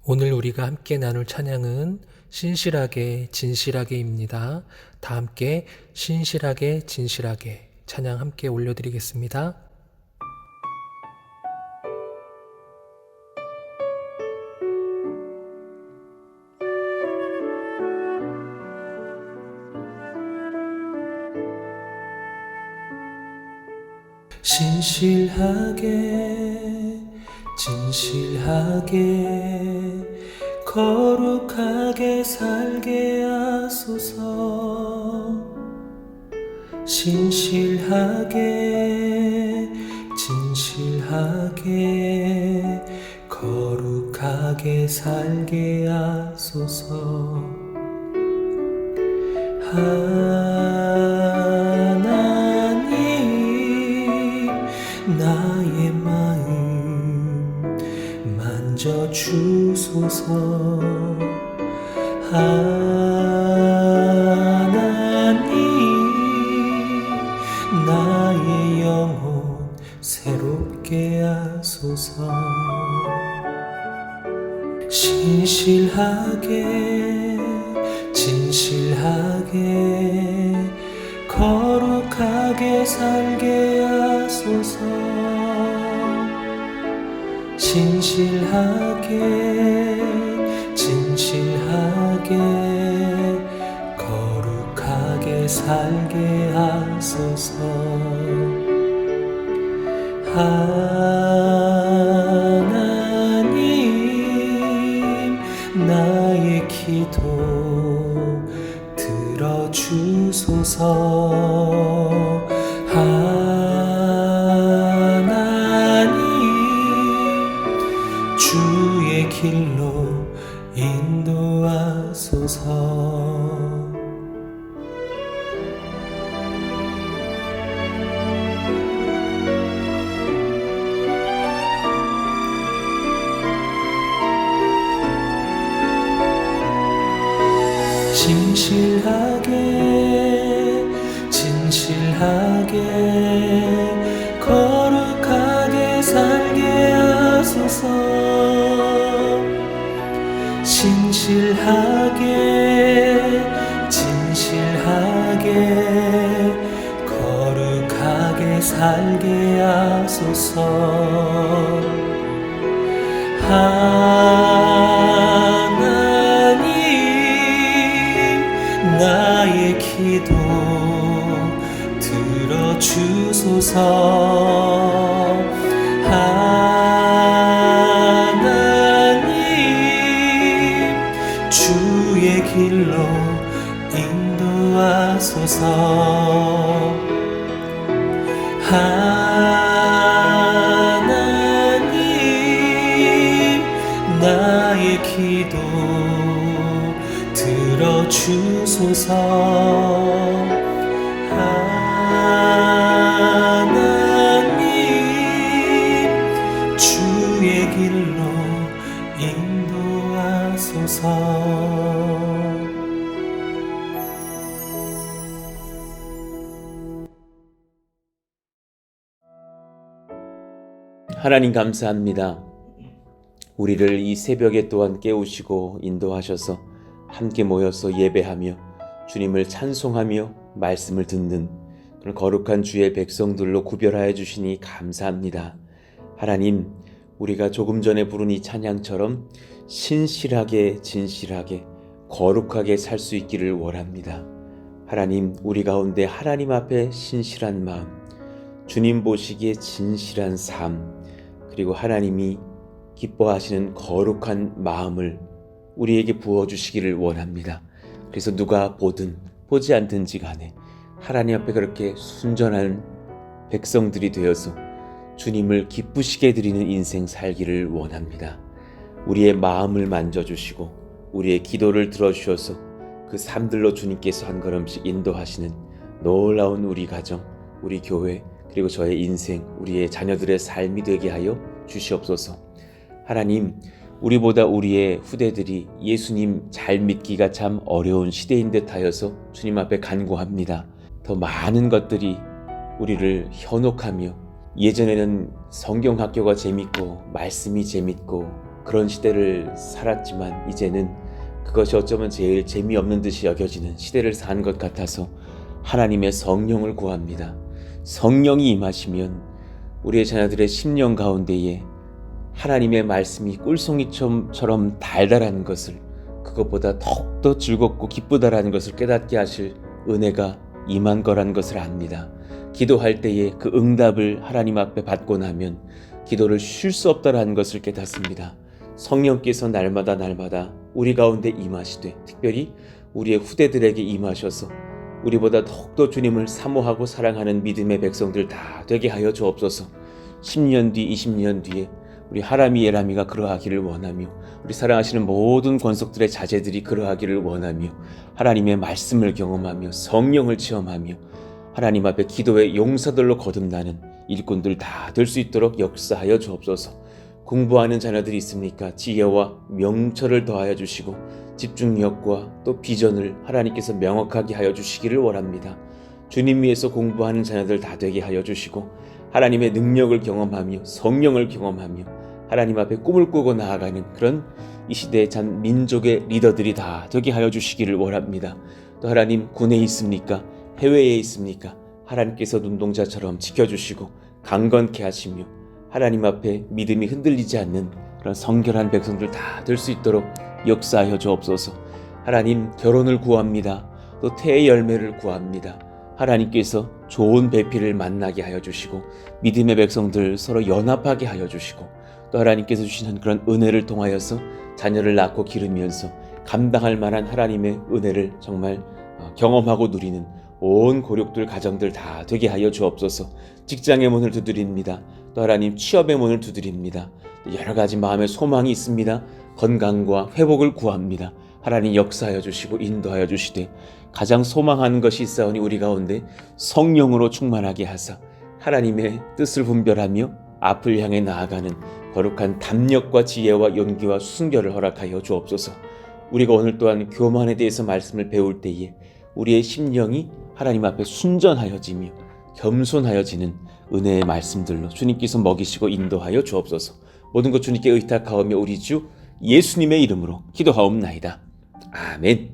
오늘 우리가 함께 나눌 찬양은 신실하게 진실하게입니다. 다 함께 신실하게 진실하게 찬양 함께 올려드리겠습니다. 신실하게 진실하게 거룩하게 살게 하소서. 신실하게 진실하게 거룩하게 살게 하소서. 하나님 나의 마음 만져주소서. 하나님 나의 영혼 새롭게 하소서. 신실하게 진실하게 거룩하게 살게 하소서. 신실하게 진실하게 거룩하게 살게 하소서. 하나님 나의 기도 들어주소서. 하나님 주의 길로 인도하소서. 신실하게 진실하게 거룩하게 살게 하소서. 신실하게 진실하게 거룩하게 살게 하소서. 하나님 나의 기도 들어주소서. 하나님 주의 길로 인도하소서. 하나님 나의 기도 들어주소서. 하나님 주의 길로 인도하소서. 하나님 감사합니다. 우리를 이 새벽에 또한 깨우시고 인도하셔서 함께 모여서 예배하며 주님을 찬송하며 말씀을 듣는 그런 거룩한 주의 백성들로 구별하여 주시니 감사합니다. 하나님, 우리가 조금 전에 부른 이 찬양처럼 신실하게 진실하게 거룩하게 살 수 있기를 원합니다. 하나님, 우리 가운데 하나님 앞에 신실한 마음, 주님 보시기에 진실한 삶, 그리고 하나님이 기뻐하시는 거룩한 마음을 우리에게 부어주시기를 원합니다. 그래서 누가 보든 보지 않든지 간에 하나님 앞에 그렇게 순전한 백성들이 되어서 주님을 기쁘시게 드리는 인생 살기를 원합니다. 우리의 마음을 만져주시고 우리의 기도를 들어주셔서 그 삶들로 주님께서 한 걸음씩 인도하시는 놀라운 우리 가정, 우리 교회, 그리고 저의 인생, 우리의 자녀들의 삶이 되게 하여 주시옵소서. 하나님, 우리보다 우리의 후대들이 예수님 잘 믿기가 참 어려운 시대인 듯 하여서 주님 앞에 간구합니다. 더 많은 것들이 우리를 현혹하며, 예전에는 성경학교가 재밌고 말씀이 재밌고 그런 시대를 살았지만 이제는 그것이 어쩌면 제일 재미없는 듯이 여겨지는 시대를 산 것 같아서 하나님의 성령을 구합니다. 성령이 임하시면 우리의 자녀들의 심령 가운데에 하나님의 말씀이 꿀송이처럼 달달한 것을, 그것보다 더욱더 즐겁고 기쁘다라는 것을 깨닫게 하실 은혜가 임한 거란 것을 압니다. 기도할 때에 그 응답을 하나님 앞에 받고 나면 기도를 쉴 수 없다라는 것을 깨닫습니다. 성령께서 날마다 우리 가운데 임하시되, 특별히 우리의 후대들에게 임하셔서 우리보다 더욱더 주님을 사모하고 사랑하는 믿음의 백성들 다 되게 하여 주옵소서. 10년 뒤, 20년 뒤에 우리 하람이 예람이가 그러하기를 원하며, 우리 사랑하시는 모든 권속들의 자제들이 그러하기를 원하며, 하나님의 말씀을 경험하며 성령을 체험하며 하나님 앞에 기도의 용사들로 거듭나는 일꾼들 다 될 수 있도록 역사하여 주옵소서. 공부하는 자녀들이 있습니까? 지혜와 명철을 더하여 주시고 집중력과 또 비전을 하나님께서 명확하게 하여 주시기를 원합니다. 주님 위해서 공부하는 자녀들 다 되게 하여 주시고 하나님의 능력을 경험하며 성령을 경험하며 하나님 앞에 꿈을 꾸고 나아가는 그런 이 시대의 전 민족의 리더들이 다 되게 하여 주시기를 원합니다. 또 하나님, 군에 있습니까? 해외에 있습니까? 하나님께서 눈동자처럼 지켜주시고 강건케 하시며 하나님 앞에 믿음이 흔들리지 않는 그런 성결한 백성들 다 될 수 있도록 역사하여 주옵소서. 하나님, 결혼을 구합니다. 또 태의 열매를 구합니다. 하나님께서 좋은 배필을 만나게 하여 주시고 믿음의 백성들 서로 연합하게 하여 주시고, 또 하나님께서 주시는 그런 은혜를 통하여서 자녀를 낳고 기르면서 감당할 만한 하나님의 은혜를 정말 경험하고 누리는 온 고력들 가정들 다 되게 하여 주옵소서. 직장의 문을 두드립니다. 또 하나님, 취업의 문을 두드립니다. 여러 가지 마음의 소망이 있습니다. 건강과 회복을 구합니다. 하나님 역사하여 주시고 인도하여 주시되, 가장 소망하는 것이 있사오니 우리 가운데 성령으로 충만하게 하사 하나님의 뜻을 분별하며 앞을 향해 나아가는 거룩한 담력과 지혜와 용기와 순결을 허락하여 주옵소서. 우리가 오늘 또한 교만에 대해서 말씀을 배울 때에 우리의 심령이 하나님 앞에 순전하여지며 겸손하여지는 은혜의 말씀들로 주님께서 먹이시고 인도하여 주옵소서. 모든 것 주님께 의탁하오며 우리 주 예수님의 이름으로 기도하옵나이다. 아멘.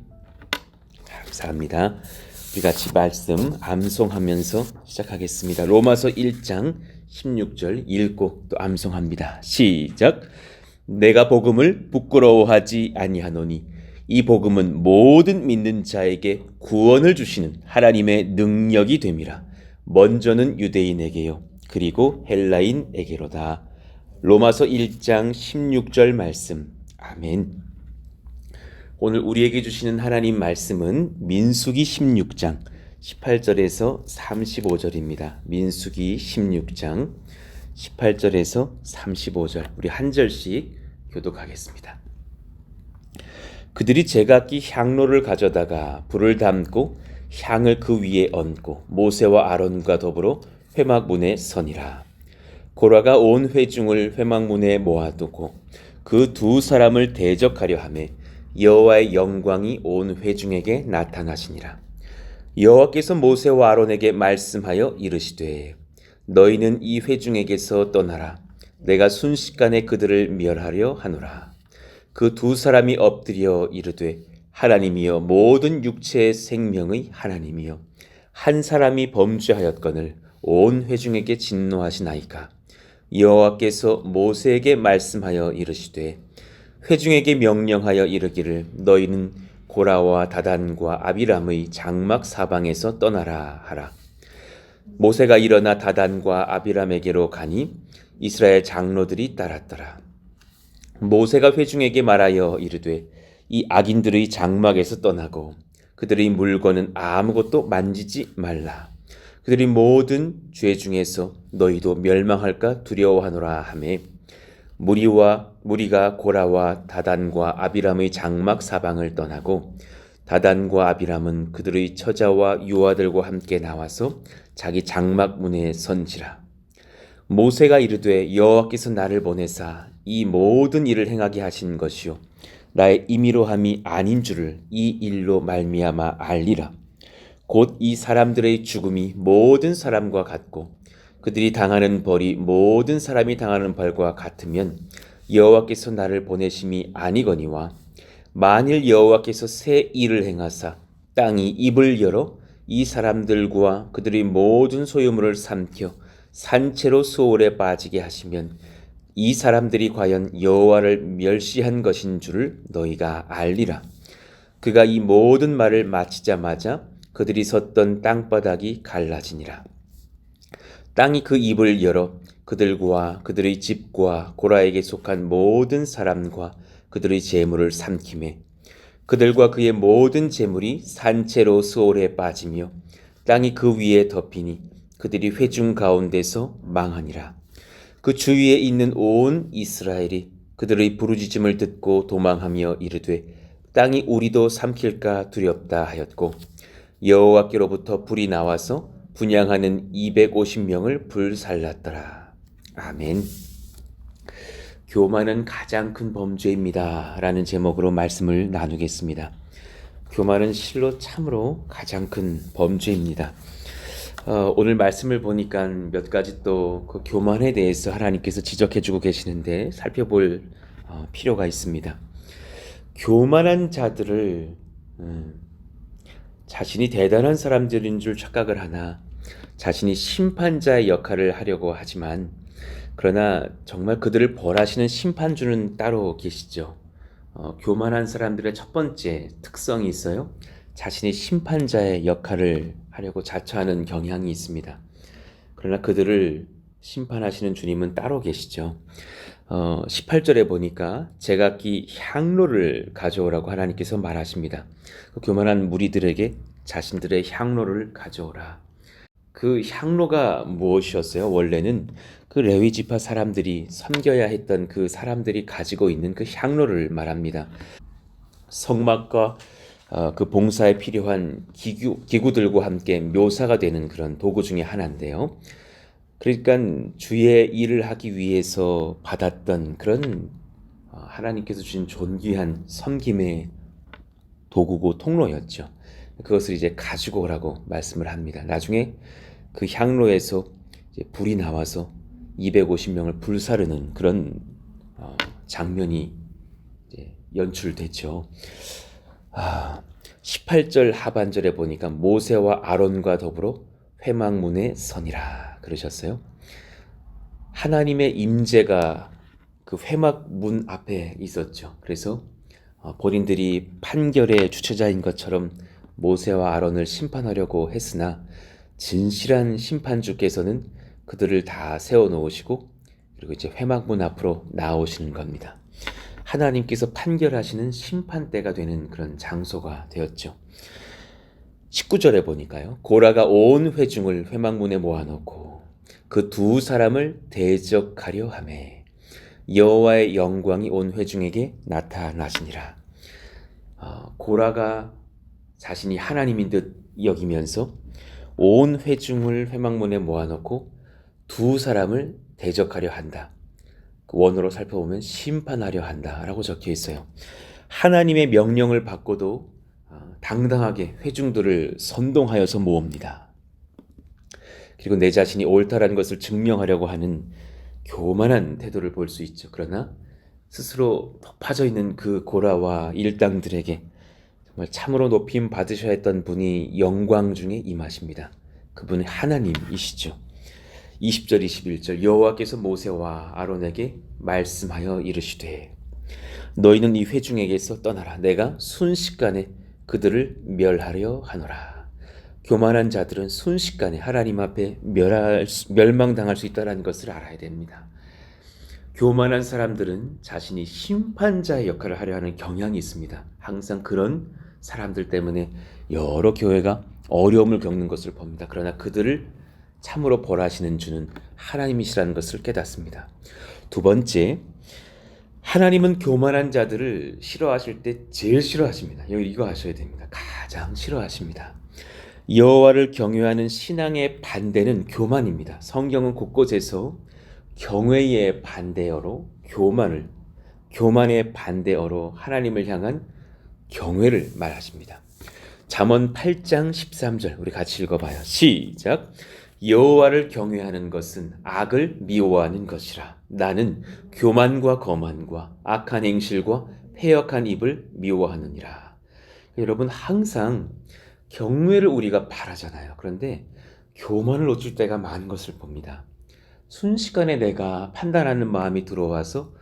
감사합니다. 우리 같이 말씀 암송하면서 시작하겠습니다. 로마서 1장 16절 읽고 또 암송합니다. 시작. 내가 복음을 부끄러워하지 아니하노니 이 복음은 모든 믿는 자에게 구원을 주시는 하나님의 능력이 됨이라. 먼저는 유대인에게요, 그리고 헬라인에게로다. 로마서 1장 16절 말씀. 아멘. 오늘 우리에게 주시는 하나님 말씀은 민수기 16장 18절에서 35절입니다. 민수기 16장 18절에서 35절, 우리 한 절씩 교독하겠습니다. 그들이 제각기 향로를 가져다가 불을 담고 향을 그 위에 얹고 모세와 아론과 더불어 회막문에 서니라. 고라가 온 회중을 회막문에 모아두고 그 두 사람을 대적하려 하며 여호와의 영광이 온 회중에게 나타나시니라. 여호와께서 모세와 아론에게 말씀하여 이르시되, 너희는 이 회중에게서 떠나라. 내가 순식간에 그들을 멸하려 하노라. 그 두 사람이 엎드려 이르되, 하나님이여, 모든 육체의 생명의 하나님이여, 한 사람이 범죄하였거늘 온 회중에게 진노하시나이까. 여호와께서 모세에게 말씀하여 이르시되, 회중에게 명령하여 이르기를, 너희는 고라와 다단과 아비람의 장막 사방에서 떠나라 하라. 모세가 일어나 다단과 아비람에게로 가니 이스라엘 장로들이 따랐더라. 모세가 회중에게 말하여 이르되, 이 악인들의 장막에서 떠나고 그들의 물건은 아무것도 만지지 말라. 그들이 모든 죄 중에서 너희도 멸망할까 두려워하노라 하매, 무리가 고라와 다단과 아비람의 장막 사방을 떠나고 다단과 아비람은 그들의 처자와 유아들과 함께 나와서 자기 장막 문에 선지라. 모세가 이르되, 여호와께서 나를 보내사 이 모든 일을 행하게 하신 것이요 나의 임의로 함이 아닌 줄을 이 일로 말미암아 알리라. 곧 이 사람들의 죽음이 모든 사람과 같고 그들이 당하는 벌이 모든 사람이 당하는 벌과 같으면 여호와께서 나를 보내심이 아니거니와 만일 여호와께서 새 일을 행하사 땅이 입을 열어 이 사람들과 그들의 모든 소유물을 삼켜 산채로 수월에 빠지게 하시면 이 사람들이 과연 여호와를 멸시한 것인 줄을 너희가 알리라. 그가 이 모든 말을 마치자마자 그들이 섰던 땅바닥이 갈라지니라. 땅이 그 입을 열어 그들과 그들의 집과 고라에게 속한 모든 사람과 그들의 재물을 삼키매 그들과 그의 모든 재물이 산채로 수월에 빠지며 땅이 그 위에 덮이니 그들이 회중 가운데서 망하니라. 그 주위에 있는 온 이스라엘이 그들의 부르짖음을 듣고 도망하며 이르되 땅이 우리도 삼킬까 두렵다 하였고 여호와께로부터 불이 나와서 분향하는 250명을 불살랐더라. 아멘. 교만은 가장 큰 범죄입니다 라는 제목으로 말씀을 나누겠습니다. 교만은 실로 참으로 가장 큰 범죄입니다. 오늘 말씀을 보니까 몇 가지 또 그 교만에 대해서 하나님께서 지적해주고 계시는데 살펴볼 필요가 있습니다. 교만한 자들을 자신이 대단한 사람들인 줄 착각을 하나 자신이 심판자의 역할을 하려고 하지만 그러나 정말 그들을 벌하시는 심판주는 따로 계시죠. 교만한 사람들의 첫 번째 특성이 있어요. 자신이 심판자의 역할을 하려고 자처하는 경향이 있습니다. 그러나 그들을 심판하시는 주님은 따로 계시죠. 18절에 보니까 제각기 향로를 가져오라고 하나님께서 말하십니다. 그 교만한 무리들에게 자신들의 향로를 가져오라. 그 향로가 무엇이었어요? 원래는 그 레위 지파 사람들이 섬겨야 했던 그 사람들이 가지고 있는 그 향로를 말합니다. 성막과 그 봉사에 필요한 기구들과 함께 묘사가 되는 그런 도구 중에 하나인데요. 그러니까 주의 일을 하기 위해서 받았던 그런 하나님께서 주신 존귀한 섬김의 도구고 통로였죠. 그것을 이제 가지고 오라고 말씀을 합니다. 나중에 그 향로에서 이제 불이 나와서 250명을 불사르는 그런 장면이 이제 연출됐죠. 18절 하반절에 보니까 모세와 아론과 더불어 회막문에 서니라 그러셨어요. 하나님의 임재가 그 회막문 앞에 있었죠. 그래서 본인들이 판결의 주체자인 것처럼 모세와 아론을 심판하려고 했으나 진실한 심판주께서는 그들을 다 세워놓으시고 그리고 이제 회막문 앞으로 나오시는 겁니다. 하나님께서 판결하시는 심판대가 되는 그런 장소가 되었죠. 19절에 보니까요. 고라가 온 회중을 회막문에 모아놓고 그 두 사람을 대적하려 하매 여호와의 영광이 온 회중에게 나타나시니라. 고라가 자신이 하나님인 듯 여기면서 온 회중을 회막문에 모아놓고 두 사람을 대적하려 한다. 그 원어로 살펴보면 심판하려 한다라고 적혀 있어요. 하나님의 명령을 받고도 당당하게 회중들을 선동하여서 모읍니다. 그리고 내 자신이 옳다라는 것을 증명하려고 하는 교만한 태도를 볼 수 있죠. 그러나 스스로 높아져 있는 그 고라와 일당들에게 정말 참으로 높임 받으셔야 했던 분이 영광 중에 임하십니다. 그분은 하나님이시죠. 20절 21절 여호와께서 모세와 아론에게 말씀하여 이르시되 너희는 이 회중에게서 떠나라. 내가 순식간에 그들을 멸하려 하노라. 교만한 자들은 순식간에 하나님 앞에 멸망당할 수 있다는 것을 알아야 됩니다. 교만한 사람들은 자신이 심판자의 역할을 하려 하는 경향이 있습니다. 항상 그런 사람들 때문에 여러 교회가 어려움을 겪는 것을 봅니다. 그러나 그들을 참으로 벌하시는 주는 하나님이시라는 것을 깨닫습니다. 두 번째, 하나님은 교만한 자들을 싫어하실 때 제일 싫어하십니다. 이거 아셔야 됩니다. 가장 싫어하십니다. 여호와를 경외하는 신앙의 반대는 교만입니다. 성경은 곳곳에서 경외의 반대어로 교만의 반대어로 하나님을 향한 경외를 말하십니다. 잠언 8장 13절 우리 같이 읽어봐요. 시작. 여호와를 경외하는 것은 악을 미워하는 것이라. 나는 교만과 거만과 악한 행실과 패역한 입을 미워하느니라. 여러분, 항상 경외를 우리가 바라잖아요. 그런데 교만을 놓칠 때가 많은 것을 봅니다. 순식간에 내가 판단하는 마음이 들어와서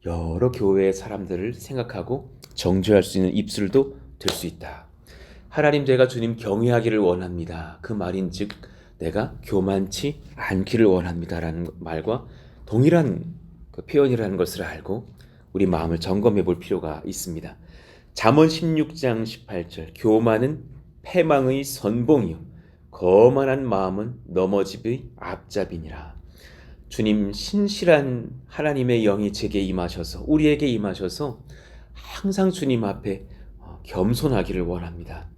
여러 교회의 사람들을 생각하고 정죄할 수 있는 입술도 될 수 있다. 하나님, 제가 주님 경외하기를 원합니다. 그 말인즉 내가 교만치 않기를 원합니다라는 말과 동일한 그 표현이라는 것을 알고 우리 마음을 점검해 볼 필요가 있습니다. 잠언 16장 18절, 교만은 패망의 선봉이요 거만한 마음은 넘어짐의 앞잡이니라. 주님, 신실한 하나님의 영이 제게 임하셔서, 우리에게 임하셔서 항상 주님 앞에 겸손하기를 원합니다.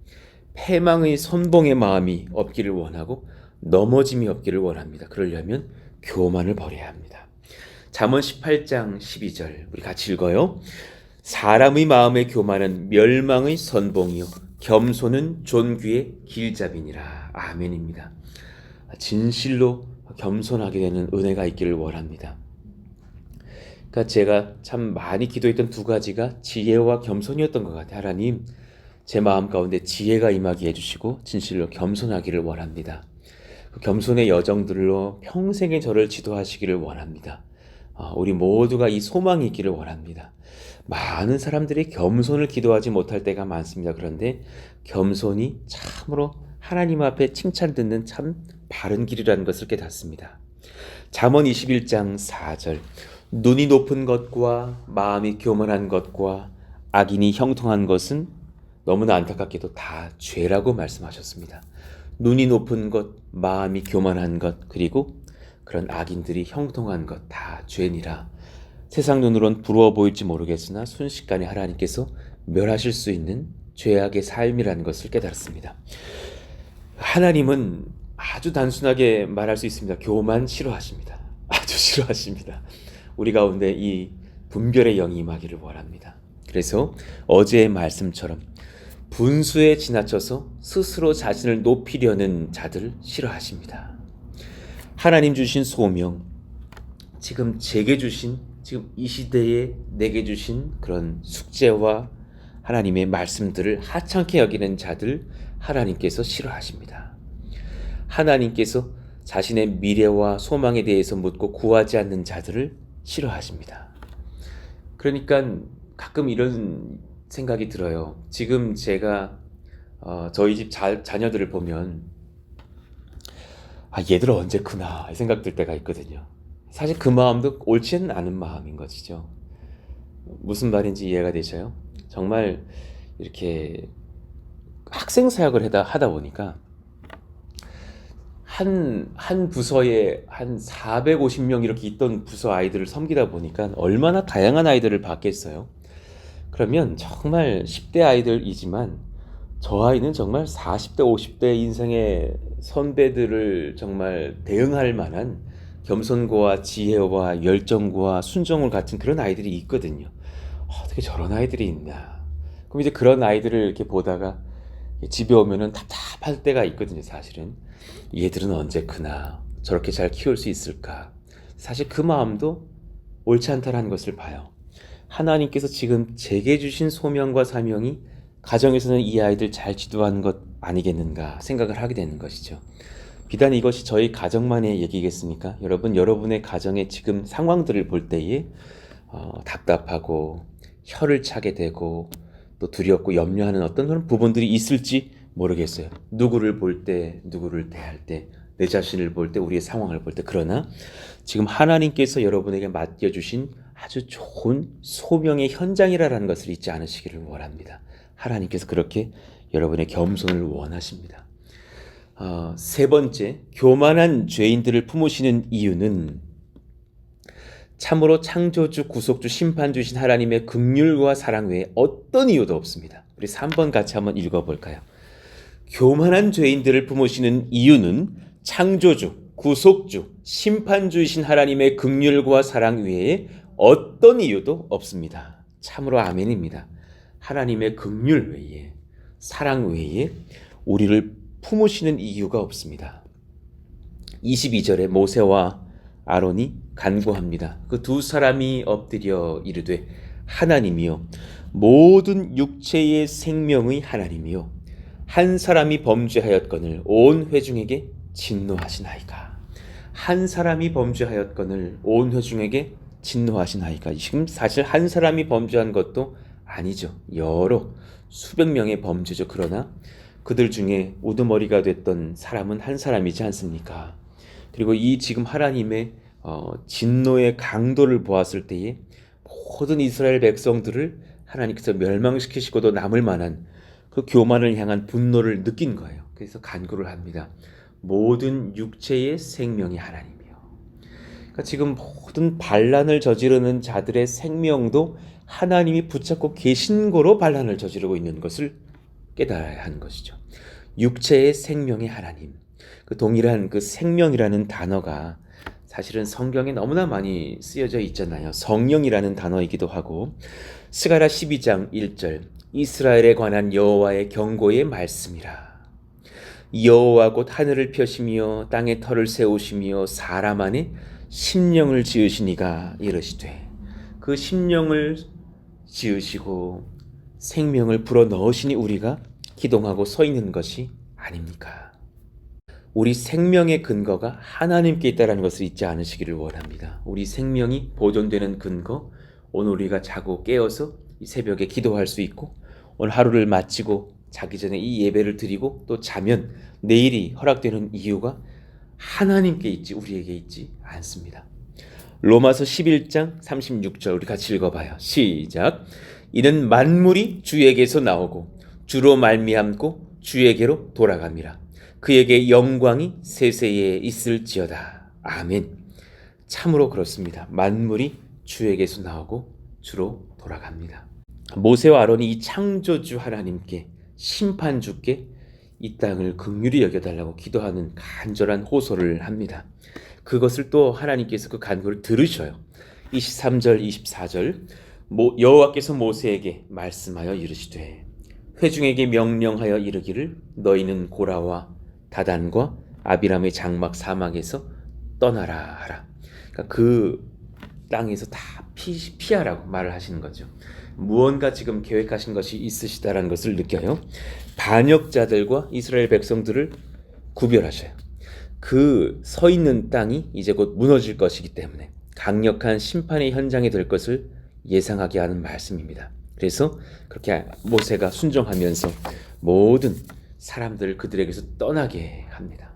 패망의 선봉의 마음이 없기를 원하고 넘어짐이 없기를 원합니다. 그러려면 교만을 버려야 합니다. 잠언 18장 12절 우리 같이 읽어요. 사람의 마음의 교만은 멸망의 선봉이요 겸손은 존귀의 길잡이니라. 아멘입니다. 진실로 겸손하게 되는 은혜가 있기를 원합니다. 그러니까 제가 참 많이 기도했던 두 가지가 지혜와 겸손이었던 것 같아요. 하나님, 제 마음 가운데 지혜가 임하게 해주시고 진실로 겸손하기를 원합니다. 그 겸손의 여정들로 평생에 저를 지도하시기를 원합니다. 우리 모두가 이 소망이 있기를 원합니다. 많은 사람들이 겸손을 기도하지 못할 때가 많습니다. 그런데 겸손이 참으로 하나님 앞에 칭찬 듣는 참 바른 길이라는 것을 깨닫습니다. 잠언 21장 4절 눈이 높은 것과 마음이 교만한 것과 악인이 형통한 것은 너무나 안타깝게도 다 죄라고 말씀하셨습니다. 눈이 높은 것, 마음이 교만한 것, 그리고 그런 악인들이 형통한 것 다 죄니라. 세상 눈으론 부러워 보일지 모르겠으나 순식간에 하나님께서 멸하실 수 있는 죄악의 삶이라는 것을 깨달았습니다. 하나님은 아주 단순하게 말할 수 있습니다. 교만 싫어하십니다. 아주 싫어하십니다. 우리 가운데 이 분별의 영이 임하기를 원합니다. 그래서 어제의 말씀처럼 분수에 지나쳐서 스스로 자신을 높이려는 자들을 싫어하십니다. 하나님 주신 소명, 지금 제게 주신, 지금 이 시대에 내게 주신 그런 숙제와 하나님의 말씀들을 하찮게 여기는 자들 하나님께서 싫어하십니다. 하나님께서 자신의 미래와 소망에 대해서 묻고 구하지 않는 자들을 싫어하십니다. 그러니까 가끔 이런 생각이 들어요. 지금 제가 저희 집 자녀들을 보면 얘들 언제 크나 이 생각 들 때가 있거든요. 사실 그 마음도 옳지는 않은 마음인 것이죠. 무슨 말인지 이해가 되셔요? 정말 이렇게 학생 사역을 하다 보니까 한 부서에 한 450명 이렇게 있던 부서 아이들을 섬기다 보니까 얼마나 다양한 아이들을 봤겠어요. 그러면 정말 10대 아이들이지만 저 아이는 정말 40대 50대 인생의 선배들을 정말 대응할 만한 겸손과 지혜와 열정과 순종을 갖춘 그런 아이들이 있거든요. 어떻게 저런 아이들이 있나. 그럼 이제 그런 아이들을 이렇게 보다가 집에 오면은 답답할 때가 있거든요. 사실은 얘들은 언제 크나, 저렇게 잘 키울 수 있을까. 사실 그 마음도 옳지 않다라는 것을 봐요. 하나님께서 지금 제게 주신 소명과 사명이 가정에서는 이 아이들 잘 지도하는 것 아니겠는가 생각을 하게 되는 것이죠. 비단 이것이 저희 가정만의 얘기겠습니까? 여러분의 가정의 지금 상황들을 볼 때에 답답하고 혀를 차게 되고 또 두렵고 염려하는 어떤 그런 부분들이 있을지 모르겠어요. 누구를 볼 때, 누구를 대할 때, 내 자신을 볼 때, 우리의 상황을 볼 때. 그러나 지금 하나님께서 여러분에게 맡겨주신 아주 좋은 소명의 현장이라는 것을 잊지 않으시기를 원합니다. 하나님께서 그렇게 여러분의 겸손을 원하십니다. 세 번째, 교만한 죄인들을 품으시는 이유는 참으로 창조주, 구속주, 심판주이신 하나님의 긍휼과 사랑 외에 어떤 이유도 없습니다. 우리 3번 같이 한번 읽어볼까요? 교만한 죄인들을 품으시는 이유는 창조주, 구속주, 심판주이신 하나님의 긍휼과 사랑 외에 어떤 이유도 없습니다. 참으로 아멘입니다. 하나님의 긍휼 외에, 사랑 외에 우리를 품으시는 이유가 없습니다. 22절에 모세와 아론이 간구합니다. 그 두 사람이 엎드려 이르되 하나님이여 모든 육체의 생명의 하나님이여 한 사람이 범죄하였거늘 온 회중에게 진노하시나이까. 한 사람이 범죄하였거늘 온 회중에게 진노하시나이까. 지금 사실 한 사람이 범죄한 것도 아니죠. 여러 수백 명의 범죄죠. 그러나 그들 중에 우두머리가 됐던 사람은 한 사람이지 않습니까? 그리고 이 지금 하나님의 진노의 강도를 보았을 때에 모든 이스라엘 백성들을 하나님께서 멸망시키시고도 남을 만한 그 교만을 향한 분노를 느낀 거예요. 그래서 간구를 합니다. 모든 육체의 생명이 하나님이요. 그러니까 지금 모든 반란을 저지르는 자들의 생명도 하나님이 붙잡고 계신 거로 반란을 저지르고 있는 것을 깨달아야 하는 것이죠. 육체의 생명의 하나님. 그 동일한 그 생명이라는 단어가 사실은 성경에 너무나 많이 쓰여져 있잖아요. 성령이라는 단어이기도 하고 스가랴 12장 1절 이스라엘에 관한 여호와의 경고의 말씀이라. 여호와 곧 하늘을 펴시며 땅에 터를 세우시며 사람 안에 심령을 지으시니가 이르시되 그 심령을 지으시고 생명을 불어넣으시니 우리가 기동하고 서 있는 것이 아닙니까? 우리 생명의 근거가 하나님께 있다는 것을 잊지 않으시기를 원합니다. 우리 생명이 보존되는 근거, 오늘 우리가 자고 깨어서 이 새벽에 기도할 수 있고 오늘 하루를 마치고 자기 전에 이 예배를 드리고 또 자면 내일이 허락되는 이유가 하나님께 있지 우리에게 있지 않습니다. 로마서 11장 36절 우리 같이 읽어봐요. 시작. 이는 만물이 주에게서 나오고 주로 말미암고 주에게로 돌아갑니다. 그에게 영광이 세세에 있을지어다. 아멘. 참으로 그렇습니다. 만물이 주에게서 나오고 주로 돌아갑니다. 모세와 아론이 이 창조주 하나님께 심판주께 이 땅을 긍휼히 여겨달라고 기도하는 간절한 호소를 합니다. 그것을 또 하나님께서 그 간구를 들으셔요. 23절 24절 여호와께서 모세에게 말씀하여 이르시되 회중에게 명령하여 이르기를 너희는 고라와 다단과 아비람의 장막 사막에서 떠나라 하라. 그러니까 그 땅에서 다 피하라고 말을 하시는 거죠. 무언가 지금 계획하신 것이 있으시다라는 것을 느껴요. 반역자들과 이스라엘 백성들을 구별하셔요. 그 서 있는 땅이 이제 곧 무너질 것이기 때문에 강력한 심판의 현장이 될 것을 예상하게 하는 말씀입니다. 그래서 그렇게 모세가 순종하면서 모든 사람들을 그들에게서 떠나게 합니다.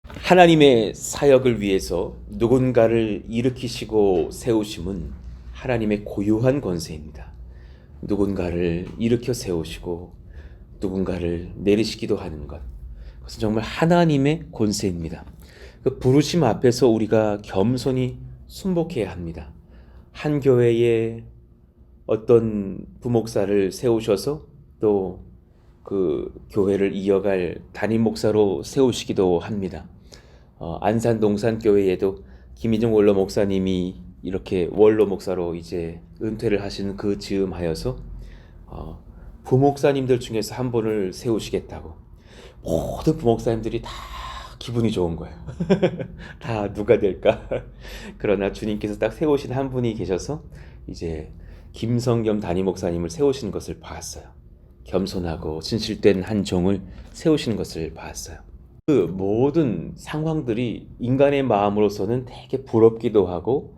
하나님의 사역을 위해서 누군가를 일으키시고 세우심은 하나님의 고유한 권세입니다. 누군가를 일으켜 세우시고 누군가를 내리시기도 하는 것, 그것은 정말 하나님의 권세입니다. 그 부르심 앞에서 우리가 겸손히 순복해야 합니다. 한 교회에 어떤 부목사를 세우셔서 또 그 교회를 이어갈 담임 목사로 세우시기도 합니다. 안산 동산교회에도 김희정 원로 목사님이 이렇게 원로 목사로 이제 은퇴를 하시는 그 즈음하여서 부목사님들 중에서 한 분을 세우시겠다고 모든 부목사님들이 다 기분이 좋은 거예요. 다 누가 될까? 그러나 주님께서 딱 세우신 한 분이 계셔서 이제 김성겸 담임 목사님을 세우시는 것을 봤어요. 겸손하고 진실된 한 종을 세우시는 것을 봤어요. 그 모든 상황들이 인간의 마음으로서는 되게 부럽기도 하고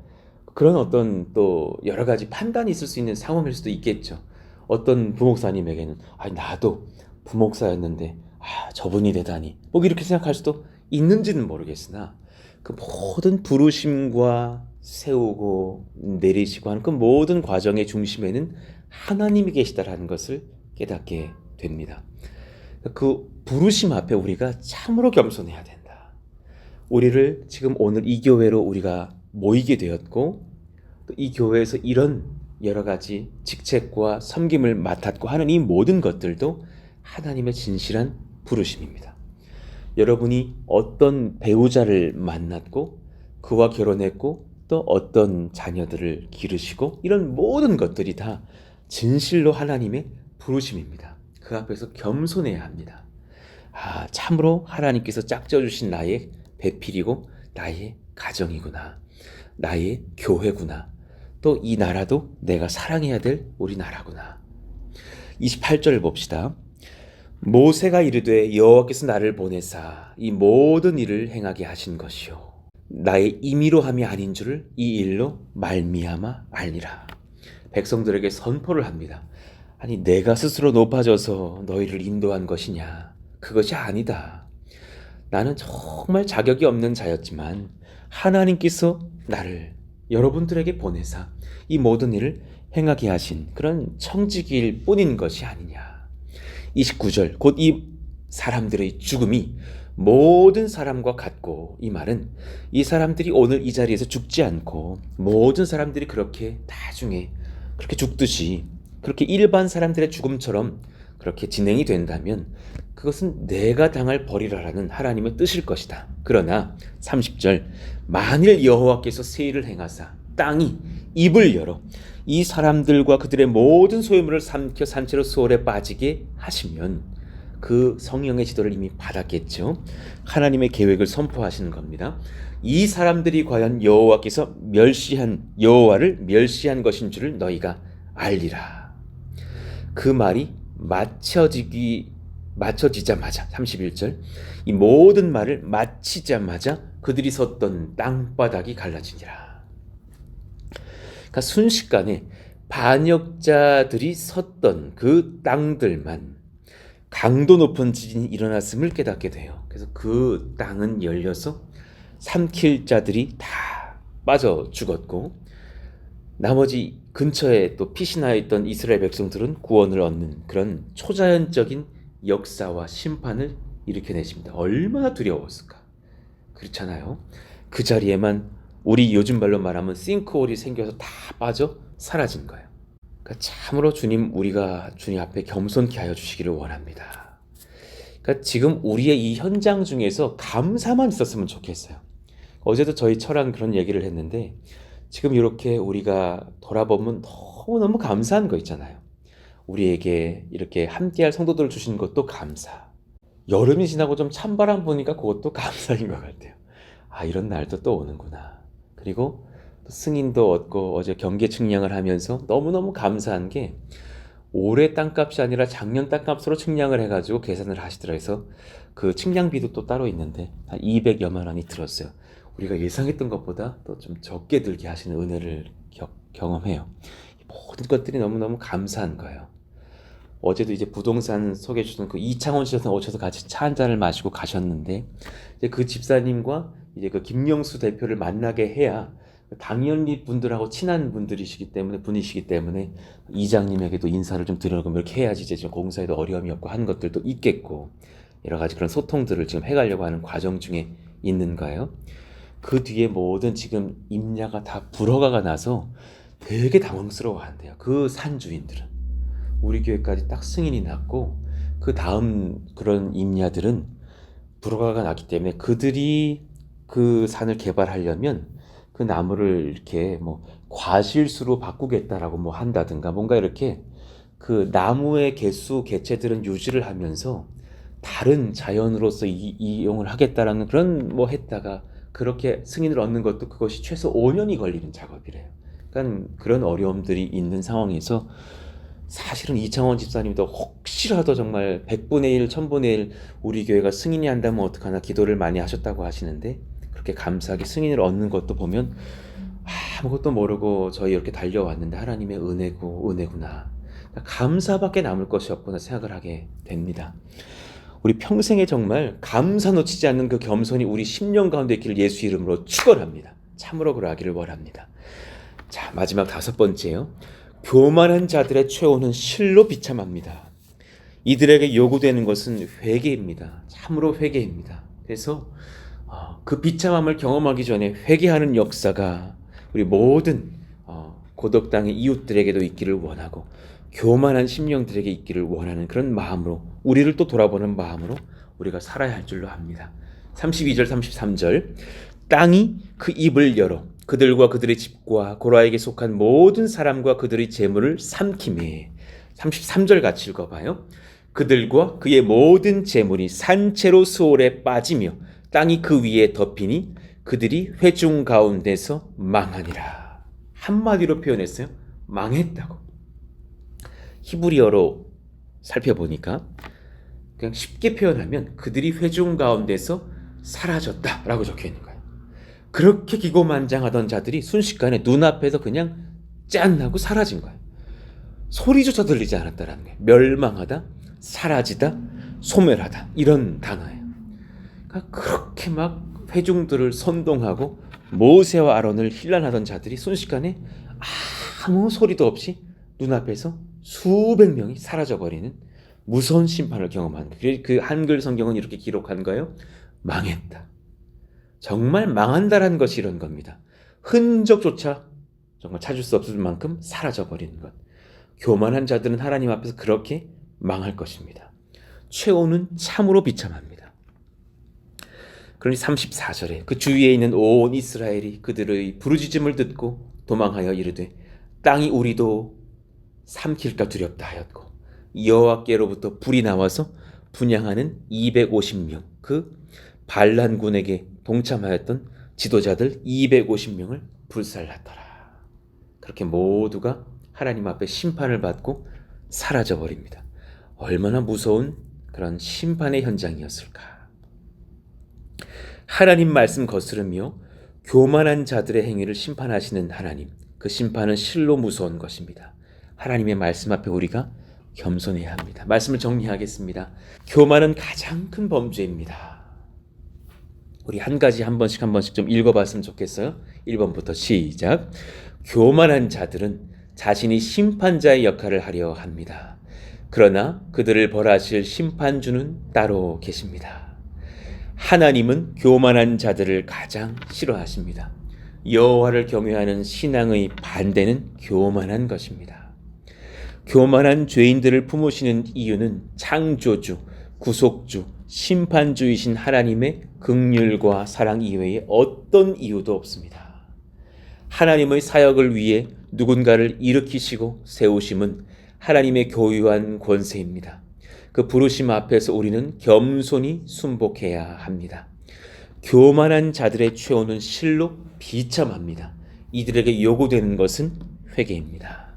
그런 어떤 또 여러 가지 판단이 있을 수 있는 상황일 수도 있겠죠. 어떤 부목사님에게는 나도 부목사였는데 저분이 되다니 뭐 이렇게 생각할 수도 있는지는 모르겠으나 그 모든 부르심과 세우고 내리시고 하는 그 모든 과정의 중심에는 하나님이 계시다라는 것을 깨닫게 됩니다. 그 부르심 앞에 우리가 참으로 겸손해야 된다. 우리를 지금 오늘 이 교회로 우리가 모이게 되었고 또 이 교회에서 이런 여러 가지 직책과 섬김을 맡았고 하는 이 모든 것들도 하나님의 진실한 부르심입니다. 여러분이 어떤 배우자를 만났고 그와 결혼했고 또 어떤 자녀들을 기르시고 이런 모든 것들이 다 진실로 하나님의 부르심입니다. 그 앞에서 겸손해야 합니다. 참으로 하나님께서 짝져주신 나의 배필이고 나의 가정이구나. 나의 교회구나. 또 이 나라도 내가 사랑해야 될 우리 나라구나. 28절 봅시다. 모세가 이르되 여호와께서 나를 보내사 이 모든 일을 행하게 하신 것이요 나의 임의로 함이 아닌 줄을 이 일로 말미암아 알리라. 백성들에게 선포를 합니다. 아니 내가 스스로 높아져서 너희를 인도한 것이냐? 그것이 아니다. 나는 정말 자격이 없는 자였지만 하나님께서 나를 여러분들에게 보내사 이 모든 일을 행하게 하신 그런 청지기일 뿐인 것이 아니냐. 29절 곧 이 사람들의 죽음이 모든 사람과 같고, 이 말은 이 사람들이 오늘 이 자리에서 죽지 않고 모든 사람들이 그렇게 나중에 그렇게 죽듯이 그렇게 일반 사람들의 죽음처럼 그렇게 진행이 된다면 그것은 내가 당할 벌이라라는 하나님의 뜻일 것이다. 그러나 30절 만일 여호와께서 세일을 행하사 땅이 입을 열어 이 사람들과 그들의 모든 소유물을 삼켜 산채로 수월에 빠지게 하시면, 그 성령의 지도를 이미 받았겠죠. 하나님의 계획을 선포하시는 겁니다. 이 사람들이 과연 여호와께서 여호와를 멸시한 것인 줄을 너희가 알리라. 그 말이 맞춰지자마자 31절 이 모든 말을 마치자마자 그들이 섰던 땅바닥이 갈라지니라. 그러니까 순식간에 반역자들이 섰던 그 땅들만 강도 높은 지진이 일어났음을 깨닫게 돼요. 그래서 그 땅은 열려서 삼킬 자들이 다 빠져 죽었고, 나머지 근처에 또 피신하여 있던 이스라엘 백성들은 구원을 얻는 그런 초자연적인 역사와 심판을 일으켜내십니다. 얼마나 두려웠을까. 그렇잖아요. 그 자리에만 우리 요즘 말로 말하면 싱크홀이 생겨서 다 빠져 사라진 거예요. 그러니까 참으로 우리가 주님 앞에 겸손케 하여 주시기를 원합니다. 그러니까 지금 우리의 이 현장 중에서 감사만 있었으면 좋겠어요. 어제도 저희 처랑 그런 얘기를 했는데, 지금 이렇게 우리가 돌아보면 너무너무 감사한 거 있잖아요. 우리에게 이렇게 함께할 성도들을 주신 것도 감사. 여름이 지나고 좀 찬바람 부니까 그것도 감사인 것 같아요. 아, 이런 날도 또 오는구나. 그리고 승인도 얻고 어제 경계 측량을 하면서 너무너무 감사한 게, 올해 땅값이 아니라 작년 땅값으로 측량을 해가지고 계산을 하시더라. 해서 그 측량비도 또 따로 있는데 한 200여만 원이 들었어요. 우리가 예상했던 것보다 또 좀 적게 들게 하시는 은혜를 경험해요. 모든 것들이 너무너무 감사한 거예요. 어제도 이제 부동산 소개해 주던 그 이창원 씨한테 오셔서 같이 차 한 잔을 마시고 가셨는데, 이제 그 집사님과 이제 그 김영수 대표를 만나게 해야, 당연히 분들하고 친한 분이시기 때문에 이장님에게도 인사를 좀 드리려고 이렇게 해야지 이제 좀 공사에도 어려움이 없고 하는 것들도 있겠고, 여러 가지 그런 소통들을 지금 해가려고 하는 과정 중에 있는 거예요. 그 뒤에 모든 지금 임야가 다 불허가가 나서 되게 당황스러워한대요. 그 산주인들은. 우리 교회까지 딱 승인이 났고, 그 다음 그런 임야들은 불허가가 났기 때문에 그들이 그 산을 개발하려면 그 나무를 이렇게 뭐 과실수로 바꾸겠다라고 뭐 한다든가 뭔가 이렇게 그 나무의 개수 개체들은 유지를 하면서 다른 자연으로서 이용을 하겠다라는 그런 뭐 했다가 그렇게 승인을 얻는 것도 그것이 최소 5년이 걸리는 작업이래요. 그러니까 그런 어려움들이 있는 상황에서 사실은 이창원 집사님도 혹시라도 정말 100분의 1, 1000분의 1 우리 교회가 승인이 한다면 어떡하나 기도를 많이 하셨다고 하시는데, 그렇게 감사하게 승인을 얻는 것도 보면 아무것도 모르고 저희 이렇게 달려왔는데 하나님의 은혜구나. 감사밖에 남을 것이 없구나 생각을 하게 됩니다. 우리 평생에 정말 감사 놓치지 않는 그 겸손이 우리 10년 가운데 있기를 예수 이름으로 축원합니다. 참으로 그러하기를 원합니다. 자, 마지막 5번째요. 교만한 자들의 최후는 실로 비참합니다. 이들에게 요구되는 것은 회개입니다. 참으로 회개입니다. 그래서 그 비참함을 경험하기 전에 회개하는 역사가 우리 모든 고독 땅의 이웃들에게도 있기를 원하고, 교만한 심령들에게 있기를 원하는 그런 마음으로, 우리를 또 돌아보는 마음으로 우리가 살아야 할 줄로 압니다. 32절 33절 땅이 그 입을 열어 그들과 그들의 집과 고라에게 속한 모든 사람과 그들의 재물을 삼키매. 33절 같이 읽어봐요. 그들과 그의 모든 재물이 산채로 수월에 빠지며 땅이 그 위에 덮이니 그들이 회중 가운데서 망하니라. 한마디로 표현했어요. 망했다고. 히브리어로 살펴보니까 그냥 쉽게 표현하면 그들이 회중 가운데서 사라졌다라고 적혀 있는 거예요. 그렇게 기고만장하던 자들이 순식간에 눈앞에서 그냥 짠 하고 사라진 거예요. 소리조차 들리지 않았다라는 거예요. 멸망하다, 사라지다, 소멸하다 이런 단어예요. 그러니까 그렇게 막 회중들을 선동하고 모세와 아론을 힐난하던 자들이 순식간에 아무 소리도 없이 눈앞에서 수백 명이 사라져버리는 무서운 심판을 경험한 거예요. 그 한글 성경은 이렇게 기록한 거예요. 망했다. 정말 망한다라는 것이 이런 겁니다. 흔적조차 정말 찾을 수 없을 만큼 사라져버리는 것. 교만한 자들은 하나님 앞에서 그렇게 망할 것입니다. 최후는 참으로 비참합니다. 그러니 34절에 그 주위에 있는 온 이스라엘이 그들의 부르짖음을 듣고 도망하여 이르되 땅이 우리도 삼킬까 두렵다 하였고 여호와께로부터 불이 나와서 분향하는 250명 그 반란군에게 동참하였던 지도자들 250명을 불살랐더라. 그렇게 모두가 하나님 앞에 심판을 받고 사라져 버립니다. 얼마나 무서운 그런 심판의 현장이었을까. 하나님 말씀 거스르며 교만한 자들의 행위를 심판하시는 하나님, 그 심판은 실로 무서운 것입니다. 하나님의 말씀 앞에 우리가 겸손해야 합니다. 말씀을 정리하겠습니다. 교만은 가장 큰 범죄입니다. 우리 한 번씩 좀 읽어봤으면 좋겠어요. 1번부터 시작. 교만한 자들은 자신이 심판자의 역할을 하려 합니다. 그러나 그들을 벌하실 심판주는 따로 계십니다. 하나님은 교만한 자들을 가장 싫어하십니다. 여호와를 경외하는 신앙의 반대는 교만한 것입니다. 교만한 죄인들을 품으시는 이유는 창조주, 구속주, 심판주이신 하나님의 긍휼과 사랑 이외에 어떤 이유도 없습니다. 하나님의 사역을 위해 누군가를 일으키시고 세우심은 하나님의 교유한 권세입니다. 그 부르심 앞에서 우리는 겸손히 순복해야 합니다. 교만한 자들의 최후는 실로 비참합니다. 이들에게 요구되는 것은 회개입니다.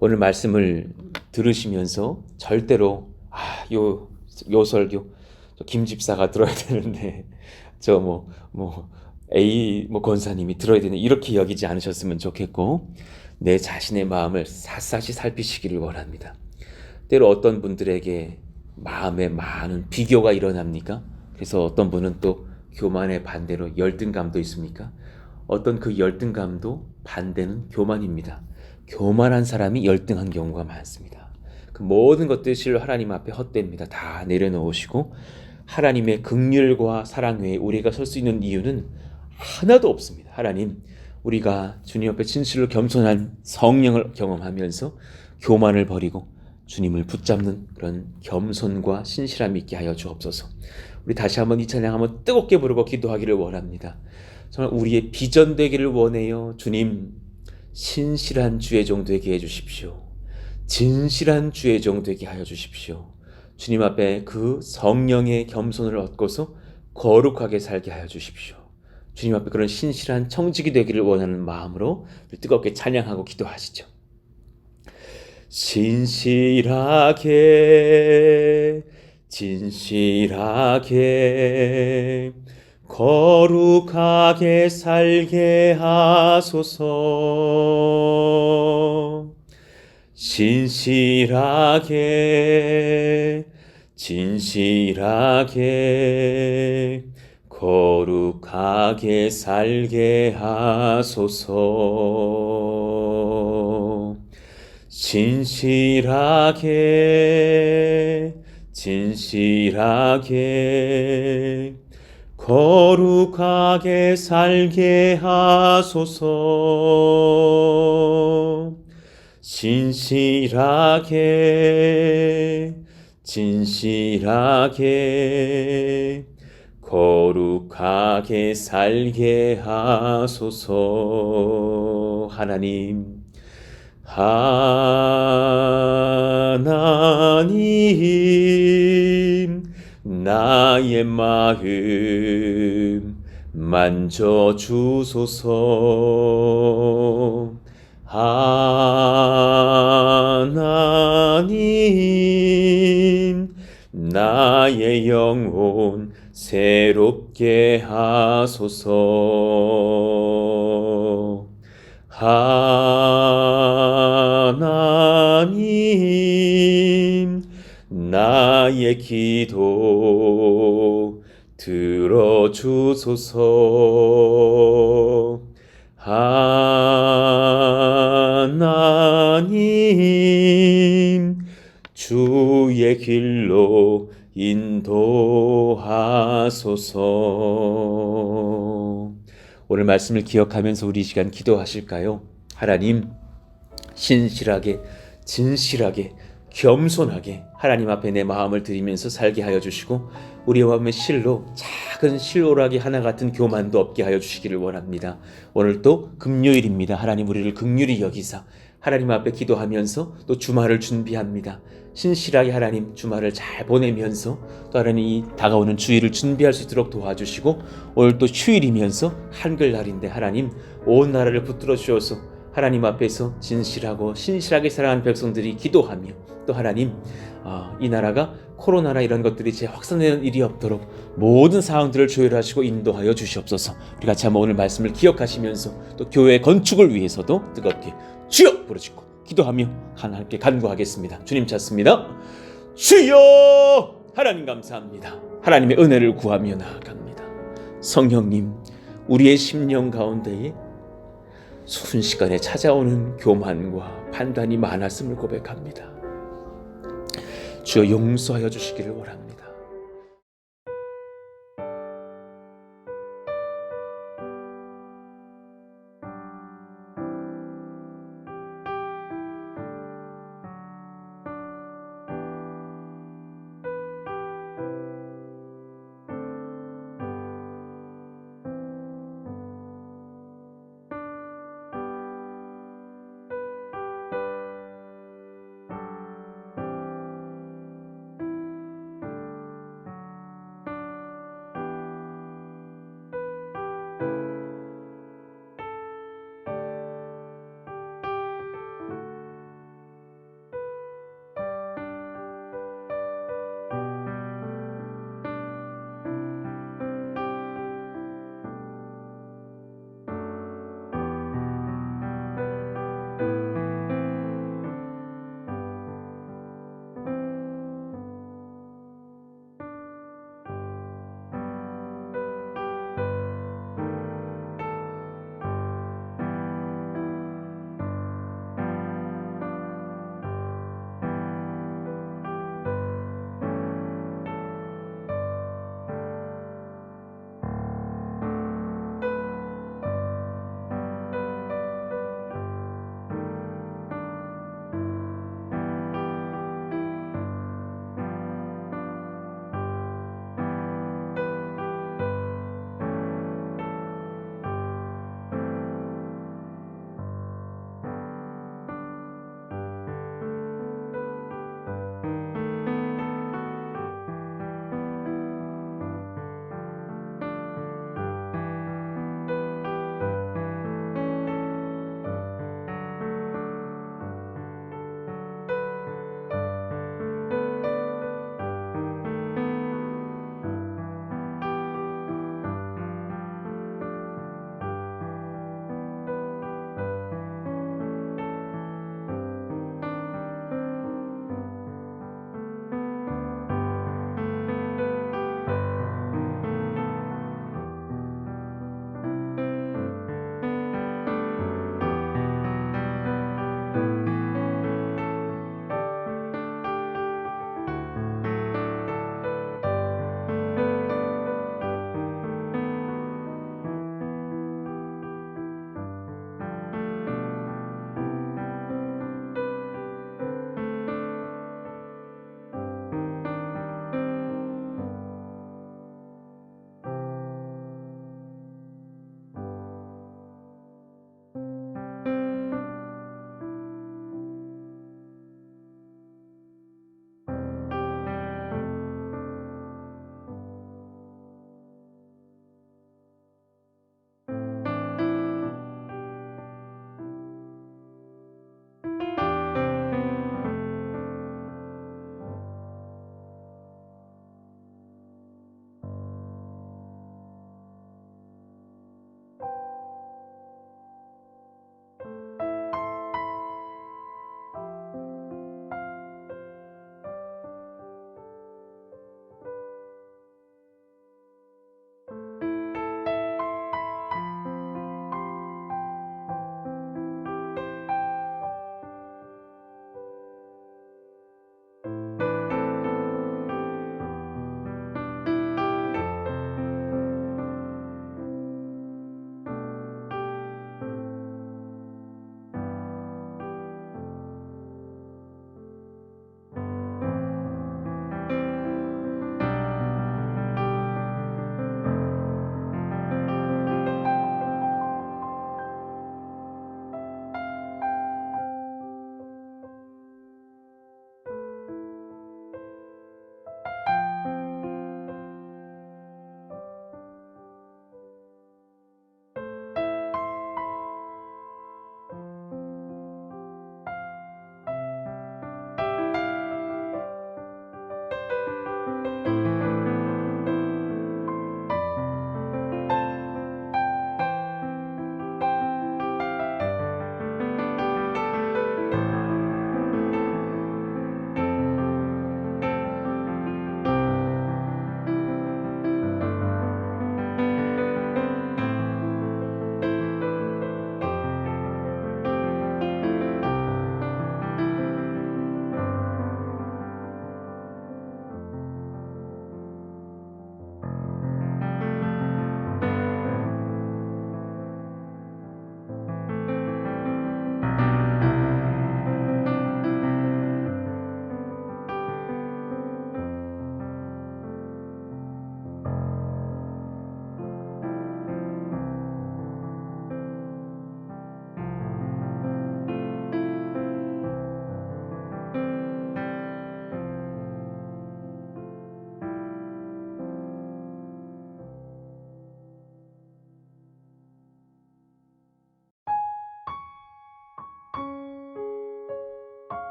오늘 말씀을 들으시면서 절대로 요 설교 김 집사가 들어야 되는데 A 권사님이 들어야 되는 이렇게 여기지 않으셨으면 좋겠고 내 자신의 마음을 샅샅이 살피시기를 원합니다. 때로 어떤 분들에게 마음에 많은 비교가 일어납니까? 그래서 어떤 분은 또 교만의 반대로 열등감도 있습니까? 어떤 그 열등감도 반대는 교만입니다. 교만한 사람이 열등한 경우가 많습니다. 그 모든 것들이 실로 하나님 앞에 헛됩니다. 다 내려놓으시고 하나님의 긍휼과 사랑 외에 우리가 설 수 있는 이유는 하나도 없습니다. 하나님, 우리가 주님 앞에 진실로 겸손한 성령을 경험하면서 교만을 버리고 주님을 붙잡는 그런 겸손과 신실함이 있게 하여 주옵소서. 우리 다시 한번 이 찬양 한번 뜨겁게 부르고 기도하기를 원합니다. 정말 우리의 비전 되기를 원해요. 주님, 신실한 주의 종 되게 해주십시오. 진실한 주의 종 되게 하여 주십시오. 주님 앞에 그 성령의 겸손을 얻고서 거룩하게 살게 하여 주십시오. 주님 앞에 그런 신실한 청직이 되기를 원하는 마음으로 뜨겁게 찬양하고 기도하시죠. 진실하게 거룩하게 살게 하소서. 진실하게 거룩하게 살게 하소서. 진실하게 거룩하게 살게 하소서. 진실하게 거룩하게 살게 하소서. 하나님 나의 마음 만져주소서. 하나님 나의 영혼 새롭게 하소서. 하나님 나의 기도 들어주소서. 하나님 주의 길로 인도하소서. 오늘 말씀을 기억하면서 우리 이 시간 기도하실까요? 하나님, 신실하게, 진실하게, 겸손하게 하나님 앞에 내 마음을 드리면서 살게 하여 주시고, 우리 마음의 실로 작은 실오라기 하나 같은 교만도 없게 하여 주시기를 원합니다. 오늘 또 금요일입니다. 하나님, 우리를 긍휼히 여기사 하나님 앞에 기도하면서 또 주말을 준비합니다. 신실하게 하나님 주말을 잘 보내면서 또 하나님 이 다가오는 주일을 준비할 수 있도록 도와주시고, 오늘 또 휴일이면서 한글날인데 하나님 온 나라를 붙들어 주셔서 하나님 앞에서 진실하고 신실하게 살아가는 백성들이 기도하며, 또 하나님 이 나라가 코로나나 이런 것들이 재확산되는 일이 없도록 모든 상황들을 조율하시고 인도하여 주시옵소서. 우리 같이 한번 오늘 말씀을 기억하시면서 또 교회 건축을 위해서도 뜨겁게 주여 부르짖고 기도하며 하나님께 간구하겠습니다. 주님 찾습니다. 주여! 하나님 감사합니다. 하나님의 은혜를 구하며 나아갑니다. 성령님, 우리의 심령 가운데에 순식간에 찾아오는 교만과 판단이 많았음을 고백합니다. 주여 용서하여 주시기를 원합니다.